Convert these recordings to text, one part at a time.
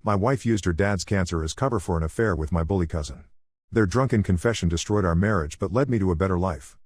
My wife used her dad's cancer as cover for an affair with my bully cousin. Their drunken confession destroyed our marriage but led me to a better life.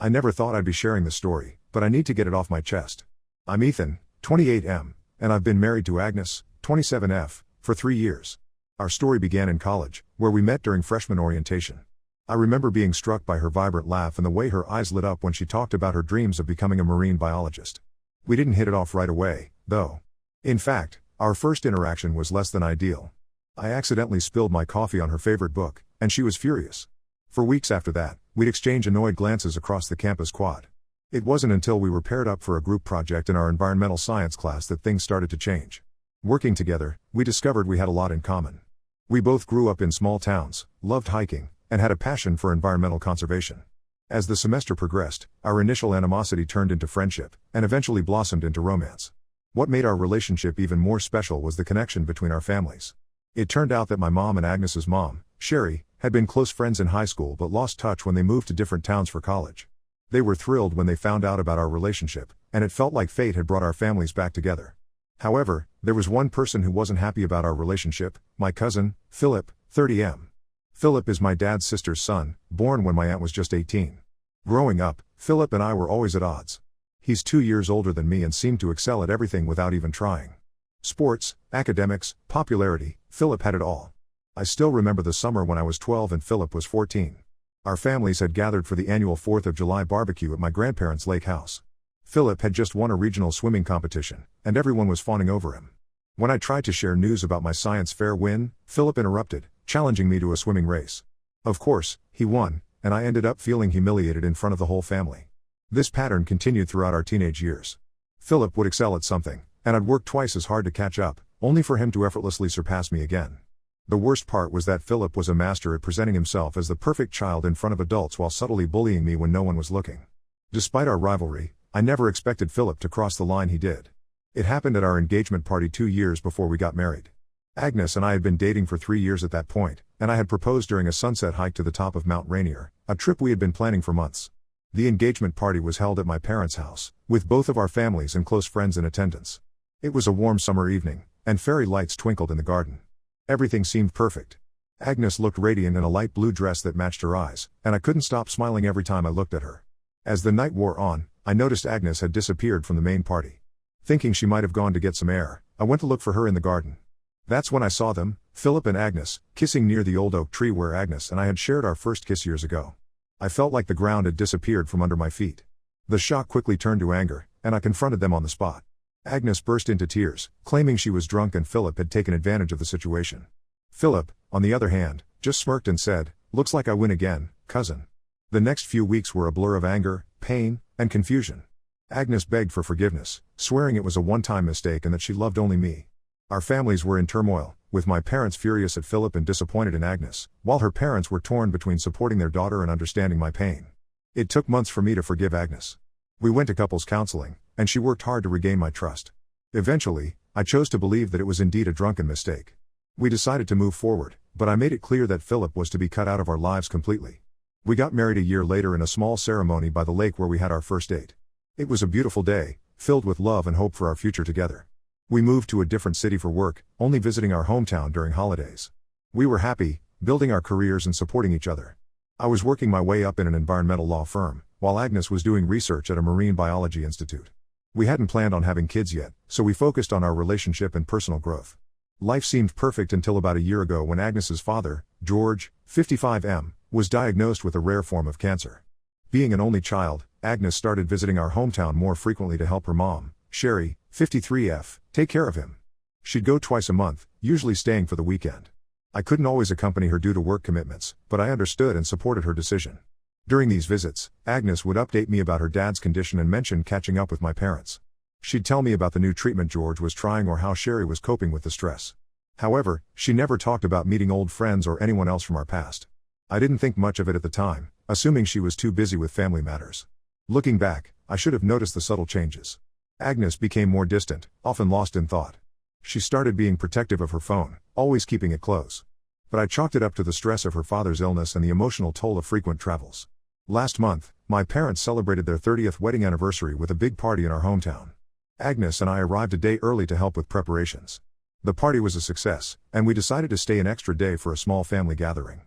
I never thought I'd be sharing this story, but I need to get it off my chest. I'm Ethan, 28M, and I've been married to Agnes, 27F, for 3 years. Our story began in college, where we met during freshman orientation. I remember being struck by her vibrant laugh and the way her eyes lit up when she talked about her dreams of becoming a marine biologist. We didn't hit it off right away, though. In fact, our first interaction was less than ideal. I accidentally spilled my coffee on her favorite book, and she was furious. For weeks after that, we'd exchange annoyed glances across the campus quad. It wasn't until we were paired up for a group project in our environmental science class that things started to change. Working together, we discovered we had a lot in common. We both grew up in small towns, loved hiking, and had a passion for environmental conservation. As the semester progressed, our initial animosity turned into friendship, and eventually blossomed into romance. What made our relationship even more special was the connection between our families. It turned out that my mom and Agnes's mom, Sherry, had been close friends in high school but lost touch when they moved to different towns for college. They were thrilled when they found out about our relationship, and it felt like fate had brought our families back together. However, there was one person who wasn't happy about our relationship, my cousin, Philip, 30M. Philip is my dad's sister's son, born when my aunt was just 18. Growing up, Philip and I were always at odds. He's 2 years older than me and seemed to excel at everything without even trying. Sports, academics, popularity, Philip had it all. I still remember the summer when I was 12 and Philip was 14. Our families had gathered for the annual 4th of July barbecue at my grandparents' lake house. Philip had just won a regional swimming competition, and everyone was fawning over him. When I tried to share news about my science fair win, Philip interrupted, challenging me to a swimming race. Of course, he won, and I ended up feeling humiliated in front of the whole family. This pattern continued throughout our teenage years. Philip would excel at something, and I'd work twice as hard to catch up, only for him to effortlessly surpass me again. The worst part was that Philip was a master at presenting himself as the perfect child in front of adults while subtly bullying me when no one was looking. Despite our rivalry, I never expected Philip to cross the line he did. It happened at our engagement party 2 years before we got married. Agnes and I had been dating for 3 years at that point, and I had proposed during a sunset hike to the top of Mount Rainier, a trip we had been planning for months. The engagement party was held at my parents' house, with both of our families and close friends in attendance. It was a warm summer evening, and fairy lights twinkled in the garden. Everything seemed perfect. Agnes looked radiant in a light blue dress that matched her eyes, and I couldn't stop smiling every time I looked at her. As the night wore on, I noticed Agnes had disappeared from the main party. Thinking she might have gone to get some air, I went to look for her in the garden. That's when I saw them, Philip and Agnes, kissing near the old oak tree where Agnes and I had shared our first kiss years ago. I felt like the ground had disappeared from under my feet. The shock quickly turned to anger, and I confronted them on the spot. Agnes burst into tears, claiming she was drunk and Philip had taken advantage of the situation. Philip, on the other hand, just smirked and said, "Looks like I win again, cousin." The next few weeks were a blur of anger, pain, and confusion. Agnes begged for forgiveness, swearing it was a one-time mistake and that she loved only me. Our families were in turmoil, with my parents furious at Philip and disappointed in Agnes, while her parents were torn between supporting their daughter and understanding my pain. It took months for me to forgive Agnes. We went to couples counseling, and she worked hard to regain my trust. Eventually, I chose to believe that it was indeed a drunken mistake. We decided to move forward, but I made it clear that Philip was to be cut out of our lives completely. We got married a year later in a small ceremony by the lake where we had our first date. It was a beautiful day, filled with love and hope for our future together. We moved to a different city for work, only visiting our hometown during holidays. We were happy, building our careers and supporting each other. I was working my way up in an environmental law firm, while Agnes was doing research at a marine biology institute. We hadn't planned on having kids yet, so we focused on our relationship and personal growth. Life seemed perfect until about a year ago when Agnes's father, George, 55M, was diagnosed with a rare form of cancer. Being an only child, Agnes started visiting our hometown more frequently to help her mom, Sherry, 53F, take care of him. She'd go twice a month, usually staying for the weekend. I couldn't always accompany her due to work commitments, but I understood and supported her decision. During these visits, Agnes would update me about her dad's condition and mention catching up with my parents. She'd tell me about the new treatment George was trying or how Sherry was coping with the stress. However, she never talked about meeting old friends or anyone else from our past. I didn't think much of it at the time, assuming she was too busy with family matters. Looking back, I should have noticed the subtle changes. Agnes became more distant, often lost in thought. She started being protective of her phone, always keeping it close. But I chalked it up to the stress of her father's illness and the emotional toll of frequent travels. Last month, my parents celebrated their 30th wedding anniversary with a big party in our hometown. Agnes and I arrived a day early to help with preparations. The party was a success, and we decided to stay an extra day for a small family gathering.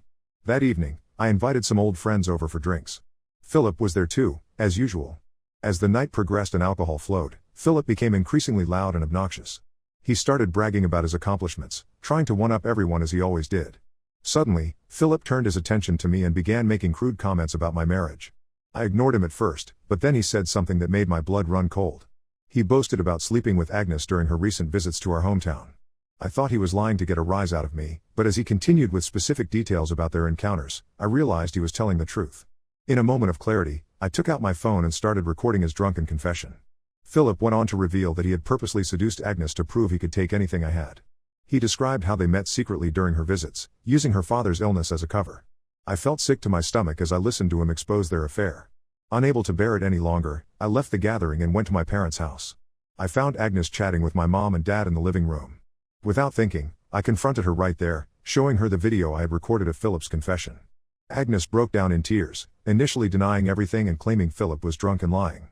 That evening, I invited some old friends over for drinks. Philip was there too, as usual. As the night progressed and alcohol flowed, Philip became increasingly loud and obnoxious. He started bragging about his accomplishments, trying to one-up everyone as he always did. Suddenly, Philip turned his attention to me and began making crude comments about my marriage. I ignored him at first, but then he said something that made my blood run cold. He boasted about sleeping with Agnes during her recent visits to our hometown. I thought he was lying to get a rise out of me, but as he continued with specific details about their encounters, I realized he was telling the truth. In a moment of clarity, I took out my phone and started recording his drunken confession. Philip went on to reveal that he had purposely seduced Agnes to prove he could take anything I had. He described how they met secretly during her visits, using her father's illness as a cover. I felt sick to my stomach as I listened to him expose their affair. Unable to bear it any longer, I left the gathering and went to my parents' house. I found Agnes chatting with my mom and dad in the living room. Without thinking, I confronted her right there, showing her the video I had recorded of Philip's confession. Agnes broke down in tears, initially denying everything and claiming Philip was drunk and lying.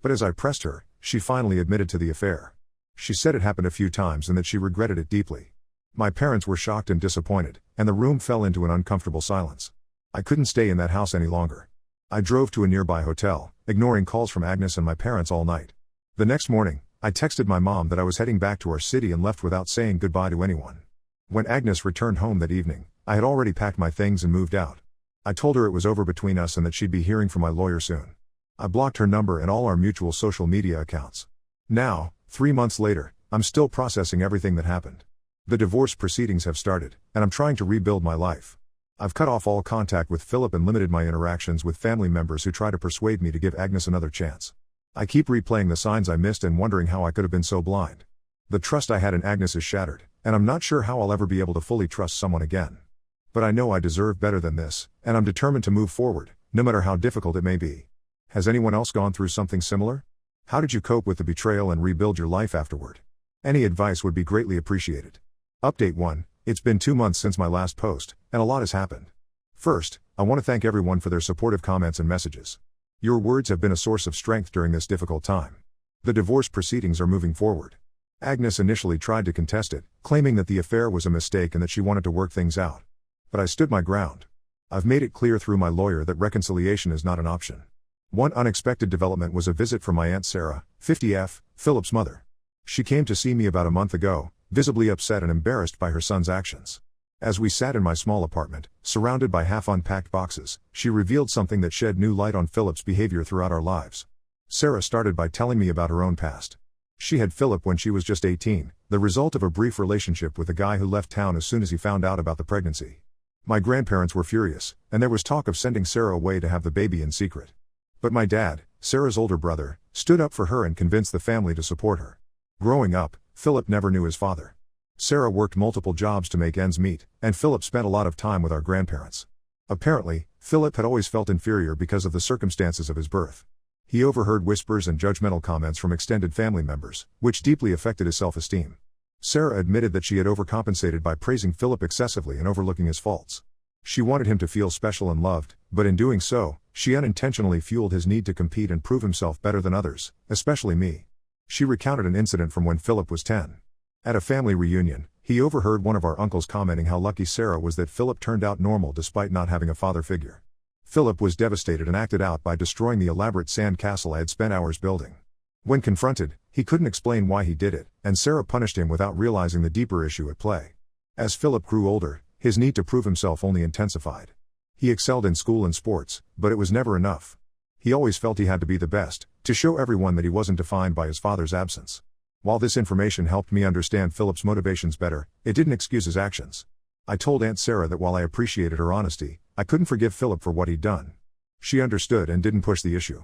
But as I pressed her, she finally admitted to the affair. She said it happened a few times and that she regretted it deeply. My parents were shocked and disappointed, and the room fell into an uncomfortable silence. I couldn't stay in that house any longer. I drove to a nearby hotel, ignoring calls from Agnes and my parents all night. The next morning, I texted my mom that I was heading back to our city and left without saying goodbye to anyone. When Agnes returned home that evening, I had already packed my things and moved out. I told her it was over between us and that she'd be hearing from my lawyer soon. I blocked her number and all our mutual social media accounts. Now, 3 months later, I'm still processing everything that happened. The divorce proceedings have started, and I'm trying to rebuild my life. I've cut off all contact with Philip and limited my interactions with family members who try to persuade me to give Agnes another chance. I keep replaying the signs I missed and wondering how I could have been so blind. The trust I had in Agnes is shattered, and I'm not sure how I'll ever be able to fully trust someone again. But I know I deserve better than this, and I'm determined to move forward, no matter how difficult it may be. Has anyone else gone through something similar? How did you cope with the betrayal and rebuild your life afterward? Any advice would be greatly appreciated. Update 1. It's been 2 months since my last post, and a lot has happened. First, I want to thank everyone for their supportive comments and messages. Your words have been a source of strength during this difficult time. The divorce proceedings are moving forward. Agnes initially tried to contest it, claiming that the affair was a mistake and that she wanted to work things out. But I stood my ground. I've made it clear through my lawyer that reconciliation is not an option. One unexpected development was a visit from my Aunt Sarah, 50F, Philip's mother. She came to see me about a month ago, visibly upset and embarrassed by her son's actions. As we sat in my small apartment, surrounded by half-unpacked boxes, she revealed something that shed new light on Philip's behavior throughout our lives. Sarah started by telling me about her own past. She had Philip when she was just 18, the result of a brief relationship with a guy who left town as soon as he found out about the pregnancy. My grandparents were furious, and there was talk of sending Sarah away to have the baby in secret. But my dad, Sarah's older brother, stood up for her and convinced the family to support her. Growing up, Philip never knew his father. Sarah worked multiple jobs to make ends meet, and Philip spent a lot of time with our grandparents. Apparently, Philip had always felt inferior because of the circumstances of his birth. He overheard whispers and judgmental comments from extended family members, which deeply affected his self-esteem. Sarah admitted that she had overcompensated by praising Philip excessively and overlooking his faults. She wanted him to feel special and loved, but in doing so, she unintentionally fueled his need to compete and prove himself better than others, especially me. She recounted an incident from when Philip was 10. At a family reunion, he overheard one of our uncles commenting how lucky Sarah was that Philip turned out normal despite not having a father figure. Philip was devastated and acted out by destroying the elaborate sand castle I had spent hours building. When confronted, he couldn't explain why he did it, and Sarah punished him without realizing the deeper issue at play. As Philip grew older, his need to prove himself only intensified. He excelled in school and sports, but it was never enough. He always felt he had to be the best, to show everyone that he wasn't defined by his father's absence. While this information helped me understand Philip's motivations better, it didn't excuse his actions. I told Aunt Sarah that while I appreciated her honesty, I couldn't forgive Philip for what he'd done. She understood and didn't push the issue.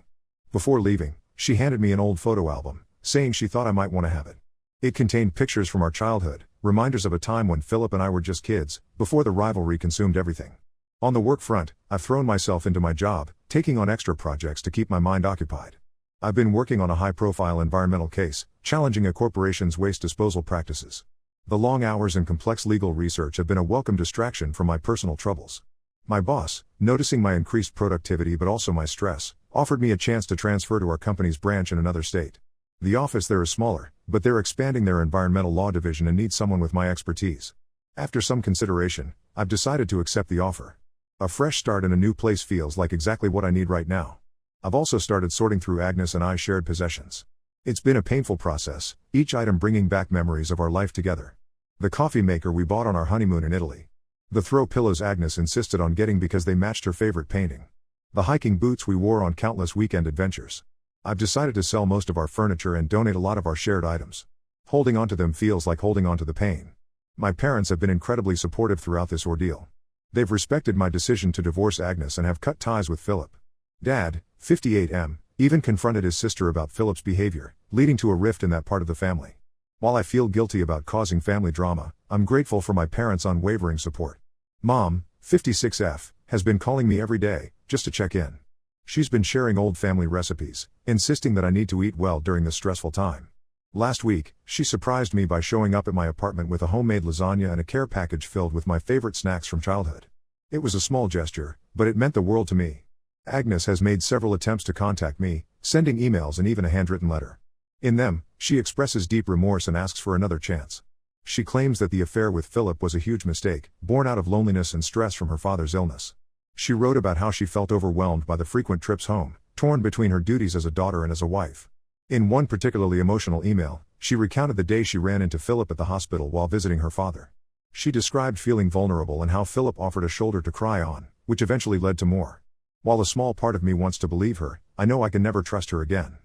Before leaving, she handed me an old photo album, saying she thought I might want to have it. It contained pictures from our childhood, reminders of a time when Philip and I were just kids, before the rivalry consumed everything. On the work front, I've thrown myself into my job, taking on extra projects to keep my mind occupied. I've been working on a high-profile environmental case, challenging a corporation's waste disposal practices. The long hours and complex legal research have been a welcome distraction from my personal troubles. My boss, noticing my increased productivity but also my stress, offered me a chance to transfer to our company's branch in another state. The office there is smaller, but they're expanding their environmental law division and need someone with my expertise. After some consideration, I've decided to accept the offer. A fresh start in a new place feels like exactly what I need right now. I've also started sorting through Agnes and I's shared possessions. It's been a painful process, each item bringing back memories of our life together. The coffee maker we bought on our honeymoon in Italy. The throw pillows Agnes insisted on getting because they matched her favorite painting. The hiking boots we wore on countless weekend adventures. I've decided to sell most of our furniture and donate a lot of our shared items. Holding on to them feels like holding on to the pain. My parents have been incredibly supportive throughout this ordeal. They've respected my decision to divorce Agnes and have cut ties with Philip. Dad, 58M, even confronted his sister about Philip's behavior, leading to a rift in that part of the family. While I feel guilty about causing family drama, I'm grateful for my parents' unwavering support. Mom, 56F, has been calling me every day, just to check in. She's been sharing old family recipes, insisting that I need to eat well during this stressful time. Last week, she surprised me by showing up at my apartment with a homemade lasagna and a care package filled with my favorite snacks from childhood. It was a small gesture, but it meant the world to me. Agnes has made several attempts to contact me, sending emails and even a handwritten letter. In them, she expresses deep remorse and asks for another chance. She claims that the affair with Philip was a huge mistake, born out of loneliness and stress from her father's illness. She wrote about how she felt overwhelmed by the frequent trips home, torn between her duties as a daughter and as a wife. In one particularly emotional email, she recounted the day she ran into Philip at the hospital while visiting her father. She described feeling vulnerable and how Philip offered a shoulder to cry on, which eventually led to more. While a small part of me wants to believe her, I know I can never trust her again.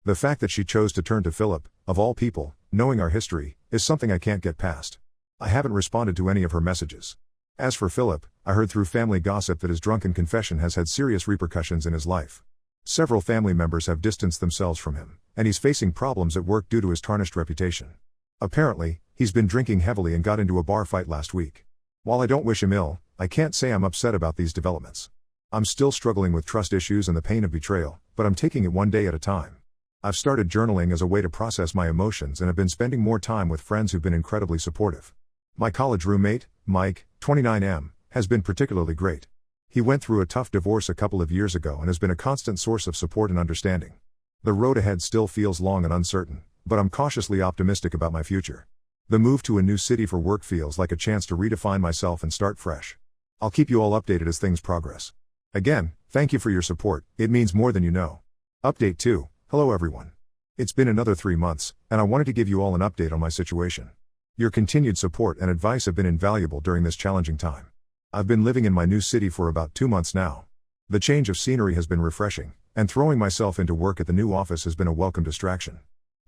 The fact that she chose to turn to Philip, of all people, knowing our history, is something I can't get past. I haven't responded to any of her messages. As for Philip, I heard through family gossip that his drunken confession has had serious repercussions in his life. Several family members have distanced themselves from him, and he's facing problems at work due to his tarnished reputation. Apparently, he's been drinking heavily and got into a bar fight last week. While I don't wish him ill, I can't say I'm upset about these developments. I'm still struggling with trust issues and the pain of betrayal, but I'm taking it one day at a time. I've started journaling as a way to process my emotions and have been spending more time with friends who've been incredibly supportive. My college roommate, Mike, 29M, has been particularly great. He went through a tough divorce a couple of years ago and has been a constant source of support and understanding. The road ahead still feels long and uncertain, but I'm cautiously optimistic about my future. The move to a new city for work feels like a chance to redefine myself and start fresh. I'll keep you all updated as things progress. Again, thank you for your support, it means more than you know. Update 2, hello everyone. It's been another 3 months, and I wanted to give you all an update on my situation. Your continued support and advice have been invaluable during this challenging time. I've been living in my new city for about 2 months now. The change of scenery has been refreshing, and throwing myself into work at the new office has been a welcome distraction.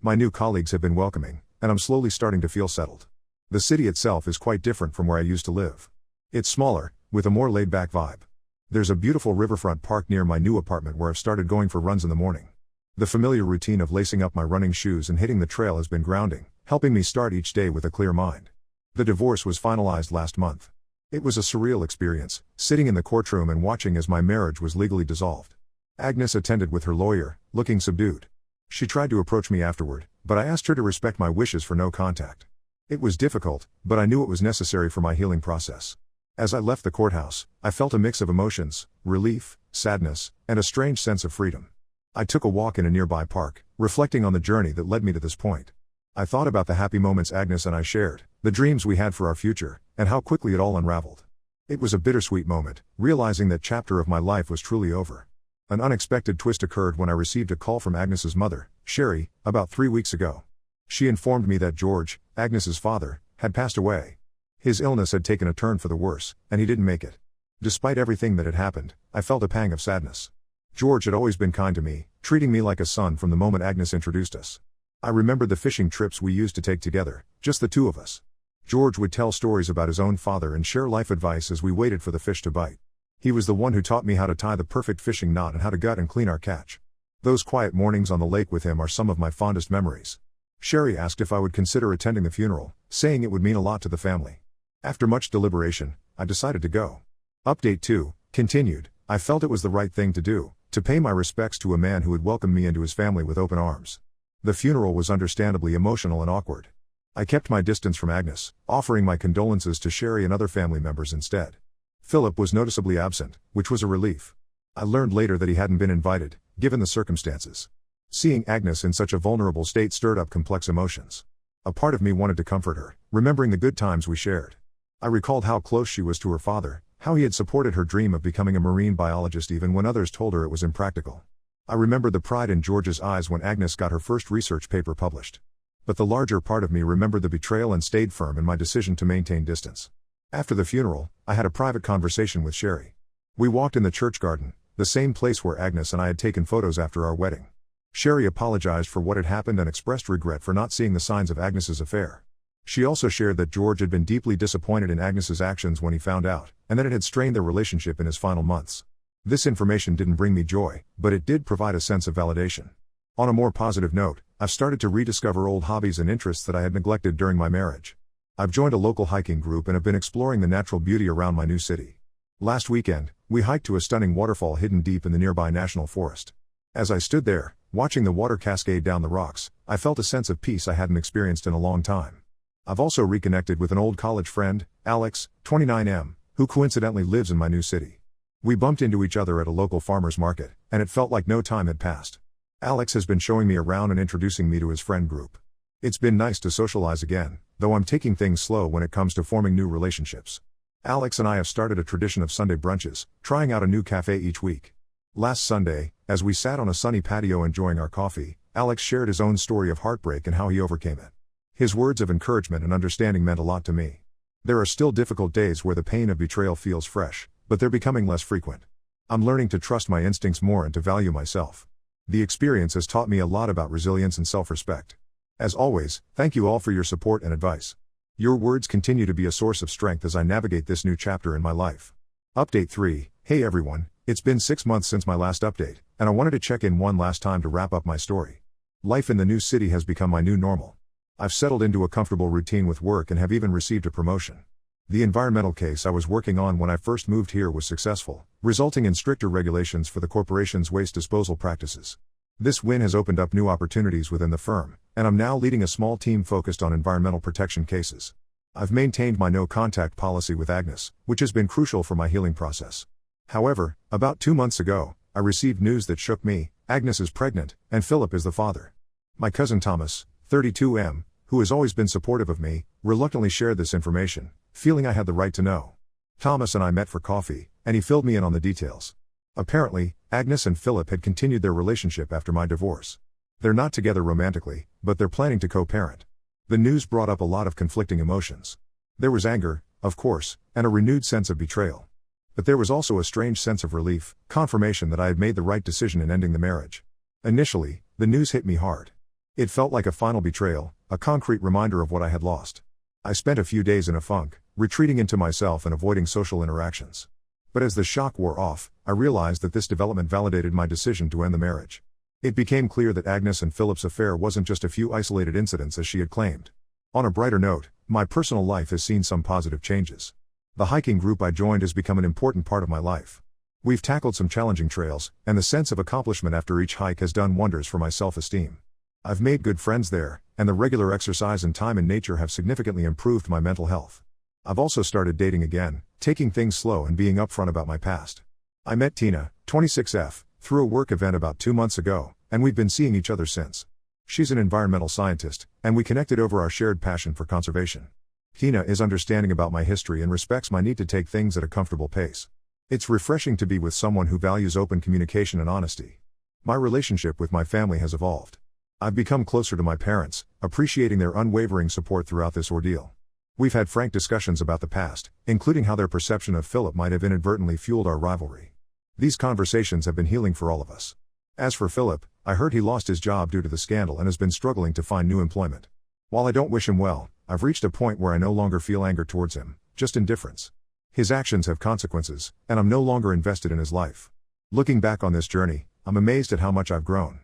My new colleagues have been welcoming, and I'm slowly starting to feel settled. The city itself is quite different from where I used to live. It's smaller, with a more laid-back vibe. There's a beautiful riverfront park near my new apartment where I've started going for runs in the morning. The familiar routine of lacing up my running shoes and hitting the trail has been grounding, helping me start each day with a clear mind. The divorce was finalized last month. It was a surreal experience, sitting in the courtroom and watching as my marriage was legally dissolved. Agnes attended with her lawyer, looking subdued. She tried to approach me afterward, but I asked her to respect my wishes for no contact. It was difficult, but I knew it was necessary for my healing process. As I left the courthouse, I felt a mix of emotions, relief, sadness, and a strange sense of freedom. I took a walk in a nearby park, reflecting on the journey that led me to this point. I thought about the happy moments Agnes and I shared, the dreams we had for our future, and how quickly it all unraveled. It was a bittersweet moment, realizing that chapter of my life was truly over. An unexpected twist occurred when I received a call from Agnes's mother, Sherry, about 3 weeks ago. She informed me that George, Agnes's father, had passed away. His illness had taken a turn for the worse, and he didn't make it. Despite everything that had happened, I felt a pang of sadness. George had always been kind to me, treating me like a son from the moment Agnes introduced us. I remembered the fishing trips we used to take together, just the two of us. George would tell stories about his own father and share life advice as we waited for the fish to bite. He was the one who taught me how to tie the perfect fishing knot and how to gut and clean our catch. Those quiet mornings on the lake with him are some of my fondest memories. Sherry asked if I would consider attending the funeral, saying it would mean a lot to the family. After much deliberation, I decided to go. Update 2, continued, I felt it was the right thing to do, to pay my respects to a man who had welcomed me into his family with open arms. The funeral was understandably emotional and awkward. I kept my distance from Agnes, offering my condolences to Sherry and other family members instead. Philip was noticeably absent, which was a relief. I learned later that he hadn't been invited, given the circumstances. Seeing Agnes in such a vulnerable state stirred up complex emotions. A part of me wanted to comfort her, remembering the good times we shared. I recalled how close she was to her father, how he had supported her dream of becoming a marine biologist even when others told her it was impractical. I remembered the pride in George's eyes when Agnes got her first research paper published. But the larger part of me remembered the betrayal and stayed firm in my decision to maintain distance. After the funeral, I had a private conversation with Sherry. We walked in the church garden, the same place where Agnes and I had taken photos after our wedding. Sherry apologized for what had happened and expressed regret for not seeing the signs of Agnes's affair. She also shared that George had been deeply disappointed in Agnes's actions when he found out, and that it had strained their relationship in his final months. This information didn't bring me joy, but it did provide a sense of validation. On a more positive note, I've started to rediscover old hobbies and interests that I had neglected during my marriage. I've joined a local hiking group and have been exploring the natural beauty around my new city. Last weekend, we hiked to a stunning waterfall hidden deep in the nearby national forest. As I stood there, watching the water cascade down the rocks, I felt a sense of peace I hadn't experienced in a long time. I've also reconnected with an old college friend, Alex, 29M, who coincidentally lives in my new city. We bumped into each other at a local farmer's market, and it felt like no time had passed. Alex has been showing me around and introducing me to his friend group. It's been nice to socialize again, though I'm taking things slow when it comes to forming new relationships. Alex and I have started a tradition of Sunday brunches, trying out a new cafe each week. Last Sunday, as we sat on a sunny patio enjoying our coffee, Alex shared his own story of heartbreak and how he overcame it. His words of encouragement and understanding meant a lot to me. There are still difficult days where the pain of betrayal feels fresh, but they're becoming less frequent. I'm learning to trust my instincts more and to value myself. The experience has taught me a lot about resilience and self-respect. As always, thank you all for your support and advice. Your words continue to be a source of strength as I navigate this new chapter in my life. Update 3. Hey everyone, it's been 6 months since my last update, and I wanted to check in one last time to wrap up my story. Life in the new city has become my new normal. I've settled into a comfortable routine with work and have even received a promotion. The environmental case I was working on when I first moved here was successful, resulting in stricter regulations for the corporation's waste disposal practices. This win has opened up new opportunities within the firm, and I'm now leading a small team focused on environmental protection cases. I've maintained my no-contact policy with Agnes, which has been crucial for my healing process. However, about 2 months ago, I received news that shook me. Agnes is pregnant, and Philip is the father. My cousin Thomas, 32M, who has always been supportive of me, reluctantly shared this information, feeling I had the right to know. Thomas and I met for coffee, and he filled me in on the details. Apparently, Agnes and Philip had continued their relationship after my divorce. They're not together romantically, but they're planning to co-parent. The news brought up a lot of conflicting emotions. There was anger, of course, and a renewed sense of betrayal. But there was also a strange sense of relief, confirmation that I had made the right decision in ending the marriage. Initially, the news hit me hard. It felt like a final betrayal, a concrete reminder of what I had lost. I spent a few days in a funk, retreating into myself and avoiding social interactions. But as the shock wore off, I realized that this development validated my decision to end the marriage. It became clear that Agnes and Philip's affair wasn't just a few isolated incidents as she had claimed. On a brighter note, my personal life has seen some positive changes. The hiking group I joined has become an important part of my life. We've tackled some challenging trails, and the sense of accomplishment after each hike has done wonders for my self-esteem. I've made good friends there, and the regular exercise and time in nature have significantly improved my mental health. I've also started dating again, taking things slow and being upfront about my past. I met Tina, 26F, through a work event about 2 months ago, and we've been seeing each other since. She's an environmental scientist, and we connected over our shared passion for conservation. Tina is understanding about my history and respects my need to take things at a comfortable pace. It's refreshing to be with someone who values open communication and honesty. My relationship with my family has evolved. I've become closer to my parents, appreciating their unwavering support throughout this ordeal. We've had frank discussions about the past, including how their perception of Philip might have inadvertently fueled our rivalry. These conversations have been healing for all of us. As for Philip, I heard he lost his job due to the scandal and has been struggling to find new employment. While I don't wish him well, I've reached a point where I no longer feel anger towards him, just indifference. His actions have consequences, and I'm no longer invested in his life. Looking back on this journey, I'm amazed at how much I've grown.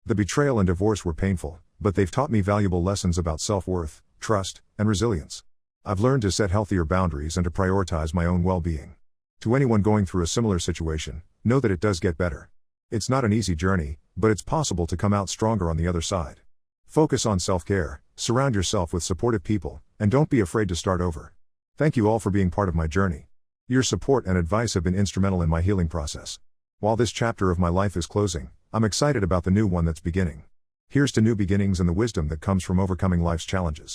The betrayal and divorce were painful, but they've taught me valuable lessons about self-worth, trust, and resilience. I've learned to set healthier boundaries and to prioritize my own well-being. To anyone going through a similar situation, know that it does get better. It's not an easy journey, but it's possible to come out stronger on the other side. Focus on self-care, surround yourself with supportive people, and don't be afraid to start over. Thank you all for being part of my journey. Your support and advice have been instrumental in my healing process. While this chapter of my life is closing, I'm excited about the new one that's beginning. Here's to new beginnings and the wisdom that comes from overcoming life's challenges.